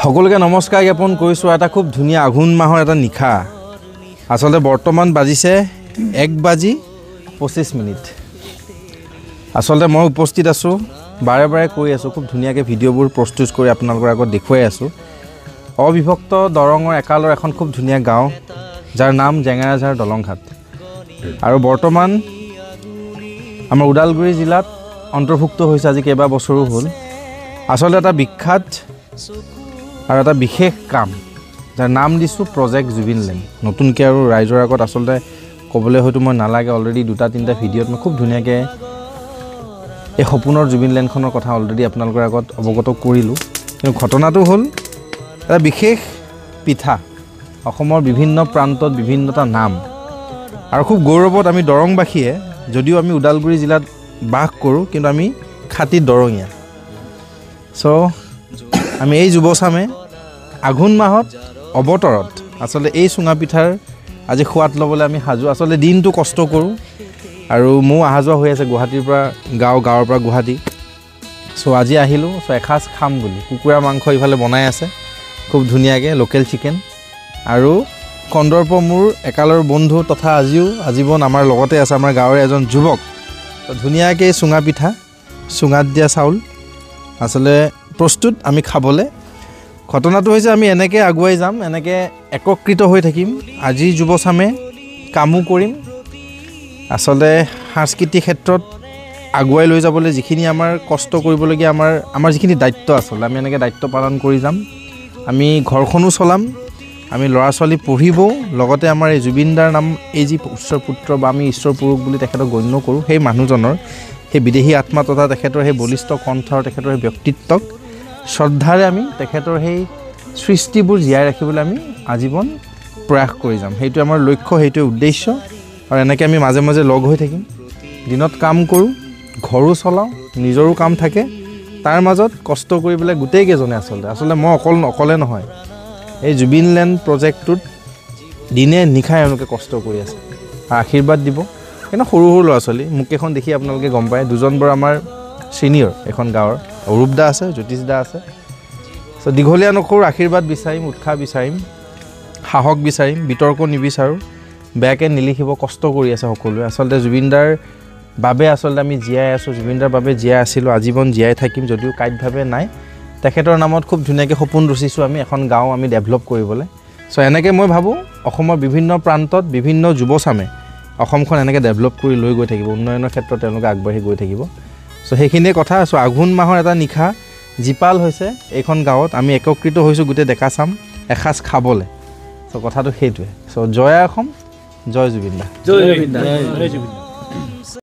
সকলোকে নমস্কাৰ জ্ঞাপন কৰিছোঁ। এটা খুব ধুনীয়া আঘোণ মাহৰ এটা নিশা। আচলতে বৰ্তমান বাজিছে 1:25। আচলতে মই উপস্থিত আছোঁ, বাৰে বাৰে কৈ আছোঁ, খুব ধুনীয়াকৈ ভিডিঅ'বোৰ প্ৰস্তুত কৰি আপোনালোকৰ আগত দেখুৱাই আছোঁ। অবিভক্ত দৰঙৰ একালৰ এখন খুব ধুনীয়া গাঁও, যাৰ নাম জেঙেৰাঝাৰ দলংঘাট, আৰু বৰ্তমান আমাৰ ওদালগুৰি জিলাত অন্তৰ্ভুক্ত হৈছে আজি কেইবা বছৰো হ'ল। আচলতে এটা বিখ্যাত আৰু এটা বিশেষ কাম, যাৰ নাম দিছোঁ প্ৰজেক্ট জুবিন লেণ্ড। নতুনকৈ আৰু ৰাইজৰ আগত আচলতে ক'বলৈ হয়তো মই নালাগে, অলৰেডি 2-3টা ভিডিঅ'ত মই খুব ধুনীয়াকৈ এই সপোনৰ জুবিন লেণ্ডখনৰ কথা অলৰেডি আপোনালোকৰ আগত অৱগত কৰিলোঁ। কিন্তু ঘটনাটো হ'ল এটা বিশেষ পিঠা, অসমৰ বিভিন্ন প্ৰান্তত বিভিন্নটা নাম, আৰু খুব গৌৰৱত আমি দৰংবাসীয়ে, যদিও আমি ওদালগুৰি জিলাত বাস কৰোঁ, কিন্তু আমি খাটি দৰঙীয়া। চ' আমি এই যুৱচামে আঘোণ মাহত অৱতৰত আচলতে এই চুঙা পিঠাৰ আজি সোৱাদ ল'বলৈ আমি সাজু। আচলতে দিনটো কষ্ট কৰোঁ, আৰু ময়ো অহা যোৱা হৈ আছে গুৱাহাটীৰ পৰা গাঁৱৰ পৰা গুৱাহাটী। চ' আজি আহিলোঁ, চ' এসাঁজ খাম বুলি কুকুৰা মাংস ইফালে বনাই আছে খুব ধুনীয়াকৈ, লোকেল চিকেন, আৰু কন্দৰ্প মোৰ একালৰ বন্ধু তথা আজিও আজীৱন আমাৰ লগতে আছে, আমাৰ গাঁৱৰে এজন যুৱক। ধুনীয়াকৈ চুঙা পিঠা, চুঙাত দিয়া চাউল আচলতে প্ৰস্তুত আমি খাবলৈ। ঘটনাটো হৈছে আমি এনেকৈ আগুৱাই যাম, এনেকৈ একত্ৰিত হৈ থাকিম। আজিৰ যুৱচামে কামো কৰিম, আচলতে সাংস্কৃতিক ক্ষেত্ৰত আগুৱাই লৈ যাবলৈ যিখিনি আমাৰ কষ্ট কৰিবলগীয়া আমাৰ যিখিনি দায়িত্ব আচলতে আমি এনেকৈ দায়িত্ব পালন কৰি যাম। আমি ঘৰখনো চলাম, আমি ল'ৰা ছোৱালী পঢ়িবও, লগতে আমাৰ এই জুবিনদাৰ নাম, এই যি ঈশ্বৰ পুত্ৰ বা আমি ঈশ্বৰ পুৰুষ বুলি তেখেতক গণ্য কৰোঁ, সেই মানুহজনৰ সেই বিদেশী আত্মা তথা তেখেতৰ সেই বলিষ্ঠ কণ্ঠ আৰু তেখেতৰ সেই ব্যক্তিত্বক শ্ৰদ্ধাৰে আমি তেখেতৰ সেই সৃষ্টিবোৰ জীয়াই ৰাখিবলৈ আমি আজীৱন প্ৰয়াস কৰি যাম। সেইটোৱে আমাৰ লক্ষ্য, সেইটোৱে উদ্দেশ্য। আৰু এনেকৈ আমি মাজে মাজে লগ হৈ থাকিম, দিনত কাম কৰোঁ, ঘৰো চলাওঁ, নিজৰো কাম থাকে, তাৰ মাজত কষ্ট কৰি পেলাই গোটেইকেইজনে আচলতে মই অকলে নহয়, এই জুবিন লেণ্ড প্ৰজেক্টটোত দিনে নিশাই এওঁলোকে কষ্ট কৰি আছে। আশীৰ্বাদ দিব। কিন্তু সৰু সৰু ল'ৰা ছোৱালী, মোককেইখন দেখি আপোনালোকে গম পায়, দুজন বৰ আমাৰ ছিনিয়ৰ এখন গাঁৱৰ, অৰূপ দা আছে, জ্যোতিষ দা আছে। চ' দীঘলীয়া নকৰোঁ, আশীৰ্বাদ বিচাৰিম, উৎসাহ বিচাৰিম, সাহস বিচাৰিম, বিতৰ্ক নিবিচাৰোঁ, বেয়াকৈ নিলিখিব। কষ্ট কৰি আছে সকলোৱে। আচলতে জুবিনদাৰ বাবে আচলতে আমি জীয়াই আছোঁ, জুবিনদাৰ বাবে জীয়াই আছিলোঁ, আজীৱন জীয়াই থাকিম, যদিও কাইটভাৱে নাই। তেখেতৰ নামত খুব ধুনীয়াকৈ সপোন ৰচিছোঁ আমি এখন গাঁও আমি ডেভেলপ কৰিবলৈ। চ' এনেকৈ মই ভাবোঁ অসমৰ বিভিন্ন প্ৰান্তত বিভিন্ন যুৱচামে অসমখন এনেকৈ ডেভেলপ কৰি লৈ গৈ থাকিব, উন্নয়নৰ ক্ষেত্ৰত তেওঁলোকে আগবাঢ়ি গৈ থাকিব। চ' সেইখিনিয়ে কথা। চ' আঘোণ মাহৰ এটা নিশা জীপাল হৈছে এইখন গাঁৱত, আমি একত্ৰিত হৈছোঁ গোটেই ডেকা চাম এসাঁজ খাবলৈ। চ' কথাটো সেইটোৱে। চ' জয় অসম, জয় জুবিন দা।